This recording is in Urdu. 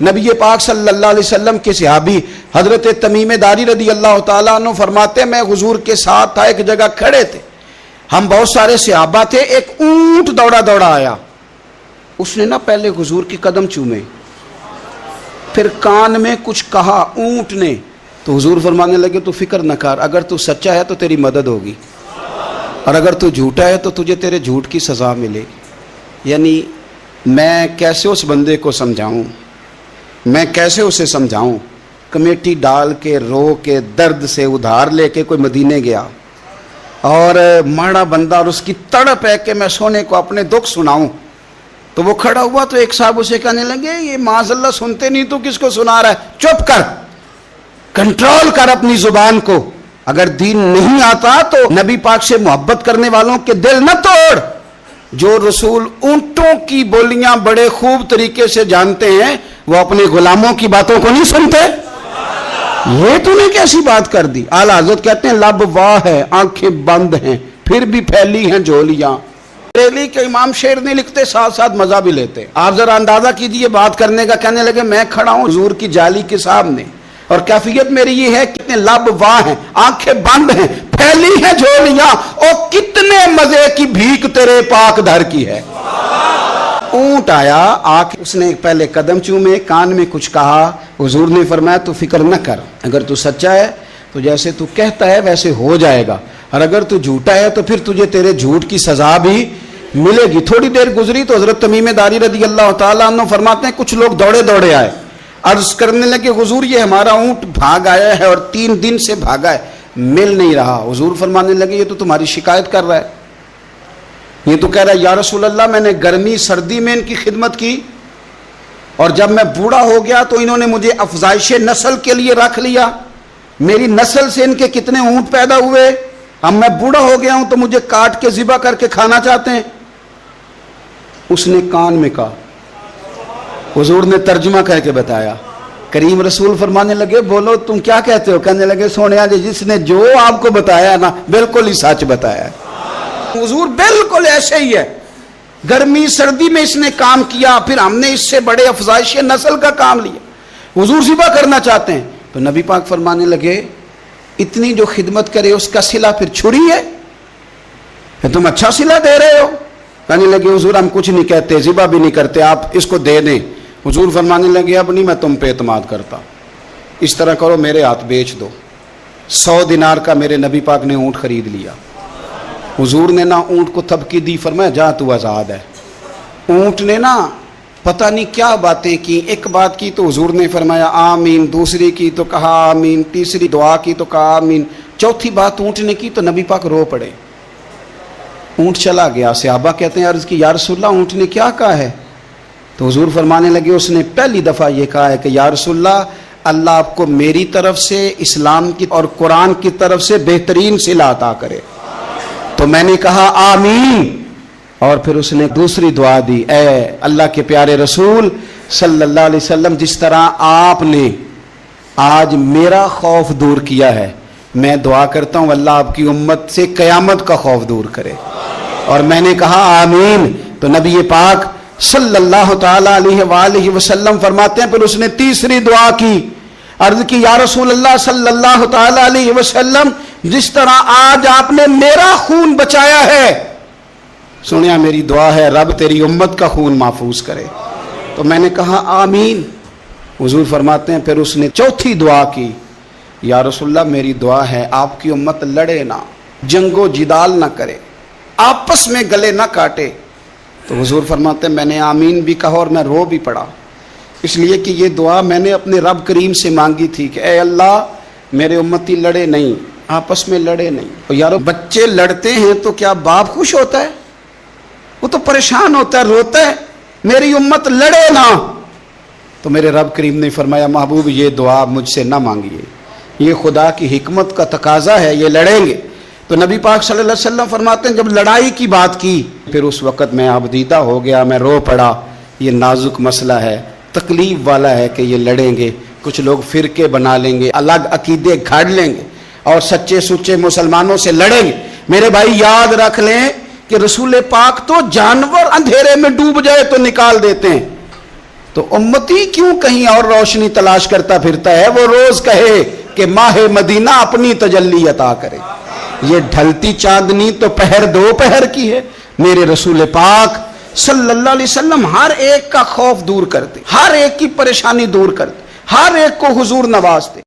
نبی پاک صلی اللہ علیہ وسلم کے صحابی حضرت تمیم داری رضی اللہ تعالیٰ عنہ فرماتے ہیں میں حضور کے ساتھ تھا، ایک جگہ کھڑے تھے، ہم بہت سارے صحابہ تھے، ایک اونٹ دوڑا دوڑا آیا، اس نے نا پہلے حضور کی قدم چومے، پھر کان میں کچھ کہا اونٹ نے، تو حضور فرمانے لگے تو فکر نہ کر، اگر تو سچا ہے تو تیری مدد ہوگی، اور اگر تو جھوٹا ہے تو تجھے تیرے جھوٹ کی سزا ملے گی۔ یعنی میں کیسے اس بندے کو سمجھاؤں، میں کیسے اسے سمجھاؤں، کمیٹی ڈال کے رو کے درد سے ادھار لے کے کوئی مدینے گیا اور ماڑا بندہ، اور اس کی تڑپ ہے کہ میں سونے کو اپنے دکھ سناؤں، تو وہ کھڑا ہوا تو ایک صاحب اسے کہنے لگے یہ معاذ اللہ سنتے نہیں تو کس کو سنا رہا ہے، چپ کر، کنٹرول کر اپنی زبان کو، اگر دین نہیں آتا تو نبی پاک سے محبت کرنے والوں کے دل نہ توڑ، جو رسول اونٹوں کی بولیاں بڑے خوب طریقے سے جانتے ہیں وہ اپنے غلاموں کی باتوں کو نہیں سنتے، یہ تو نے کیسی بات کر دی۔ اعلیٰ حضرت کہتے ہیں لب واہ ہے، آنکھیں بند ہیں، پھر بھی پھیلی ہیں جھولیاں۔ بریلی کے امام شعر نہیں لکھتے، ساتھ ساتھ مزہ بھی لیتے، آپ ذرا اندازہ کیجئے بات کرنے کا، کہنے لگے میں کھڑا ہوں حضور کی جالی کے سامنے اور کیفیت میری یہ ہے کتنے لب واہ ہیں، آنکھیں بند ہیں، پھیلی ہیں جھولیاں، اور کتنے مزے کی بھیک تیرے پاک دھر کی ہے۔ اونٹ آیا، آکے اس نے پہلے قدم چومے، کان میں کچھ کہا، حضور نے فرمایا تو فکر نہ کر، اگر تو سچا ہے تو جیسے تو کہتا ہے ویسے ہو جائے گا، اور اگر تو جھوٹا ہے تو پھر تجھے تیرے جھوٹ کی سزا بھی ملے گی۔ تھوڑی دیر گزری تو حضرت تمیم داری رضی اللہ تعالیٰ عنہ فرماتے ہیں کچھ لوگ دوڑے دوڑے آئے، عرض کرنے لگے حضور یہ ہمارا اونٹ بھاگ آیا ہے اور 3 دن سے بھاگا ہے، مل نہیں رہا۔ حضور فرمانے لگے یہ تو تمہاری شکایت کر رہا ہے، یہ تو کہہ رہا ہے یا رسول اللہ میں نے گرمی سردی میں ان کی خدمت کی، اور جب میں بوڑھا ہو گیا تو انہوں نے مجھے افزائش نسل کے لیے رکھ لیا، میری نسل سے ان کے کتنے اونٹ پیدا ہوئے، اب میں بوڑھا ہو گیا ہوں تو مجھے کاٹ کے ذبح کر کے کھانا چاہتے ہیں۔ اس نے کان میں کہا، حضور نے ترجمہ کہہ کے بتایا، کریم رسول فرمانے لگے بولو تم کیا کہتے ہو، کہنے لگے سونیا جی جس نے جو آپ کو بتایا نا بالکل ہی سچ بتایا ہے، حضور بالکل ایسے ہی ہے، گرمی سردی میں اس نے کام کیا، پھر ہم نے اس سے بڑے افزائش نسل کا کام لیا، حضور ذبح کرنا چاہتے ہیں۔ تو نبی پاک فرمانے لگے اتنی جو خدمت کرے اس کا صلہ پھر چھری ہے، تم اچھا صلہ دے رہے ہو۔ کہنے لگے حضور ہم کچھ نہیں کہتے، ذبح بھی نہیں کرتے، آپ اس کو دے دیں۔ حضور فرمانے لگے اب نہیں میں تم پہ اعتماد کرتا، اس طرح کرو میرے ہاتھ بیچ دو۔ 100 دینار کا میرے نبی پاک نے اونٹ خرید لیا، حضور نے نا اونٹ کو تھپکی دی، فرمایا جا تو آزاد ہے۔ اونٹ نے نا پتہ نہیں کیا باتیں کی، ایک بات کی تو حضور نے فرمایا آمین، دوسری کی تو کہا آمین، تیسری دعا کی تو کہا آمین، چوتھی بات اونٹ نے کی تو نبی پاک رو پڑے، اونٹ چلا گیا۔ صحابہ کہتے ہیں عرض کی یا رسول اللہ اونٹ نے کیا کہا ہے، تو حضور فرمانے لگے اس نے پہلی دفعہ یہ کہا ہے کہ یا رسول اللہ اللہ آپ کو میری طرف سے اسلام کی اور قرآن کی طرف سے بہترین صلہ عطا کرے، تو میں نے کہا آمین، اور پھر اس نے دوسری دعا دی، اے اللہ کے پیارے رسول صلی اللہ علیہ وسلم جس طرح آپ نے آج میرا خوف دور کیا ہے، میں دعا کرتا ہوں اللہ آپ کی امت سے قیامت کا خوف دور کرے، اور میں نے کہا آمین۔ تو نبی پاک صلی اللہ تعالی علیہ وآلہ وسلم فرماتے ہیں پھر اس نے تیسری دعا کی، عرض کی یا رسول اللہ صلی اللہ تعالی علیہ وسلم جس طرح آج آپ نے میرا خون بچایا ہے، سنیا میری دعا ہے رب تیری امت کا خون محفوظ کرے، تو میں نے کہا آمین۔ حضور فرماتے ہیں پھر اس نے چوتھی دعا کی، یا رسول اللہ میری دعا ہے آپ کی امت لڑے نہ، جنگ و جدال نہ کرے، آپس میں گلے نہ کاٹے، تو حضور فرماتے ہیں میں نے آمین بھی کہا اور میں رو بھی پڑا، اس لیے کہ یہ دعا میں نے اپنے رب کریم سے مانگی تھی کہ اے اللہ میرے امتی لڑے نہیں، آپس میں لڑے نہیں۔ اور یارو بچے لڑتے ہیں تو کیا باپ خوش ہوتا ہے؟ وہ تو پریشان ہوتا ہے، روتا ہے، میری امت لڑے نہ۔ تو میرے رب کریم نے فرمایا محبوب یہ دعا مجھ سے نہ مانگیے، یہ خدا کی حکمت کا تقاضا ہے، یہ لڑیں گے۔ تو نبی پاک صلی اللہ علیہ وسلم فرماتے ہیں جب لڑائی کی بات کی پھر اس وقت میں عبدیدہ ہو گیا، میں رو پڑا، یہ نازک مسئلہ ہے، تکلیف والا ہے کہ یہ لڑیں گے، کچھ لوگ فرقے بنا لیں گے، الگ عقیدے گھاڑ لیں گے اور سچے سچے مسلمانوں سے لڑیں گے۔ میرے بھائی یاد رکھ لیں کہ رسول پاک تو جانور اندھیرے میں ڈوب جائے تو نکال دیتے ہیں، تو امتی کیوں کہیں اور روشنی تلاش کرتا پھرتا ہے؟ وہ روز کہے کہ ماہ مدینہ اپنی تجلی عطا کرے۔ یہ ڈھلتی چاندنی تو پہر دو پہر کی ہے۔ میرے رسول پاک صلی اللہ علیہ وسلم ہر ایک کا خوف دور کرتے، ہر ایک کی پریشانی دور کرتے، ہر ایک کو حضور نوازتے۔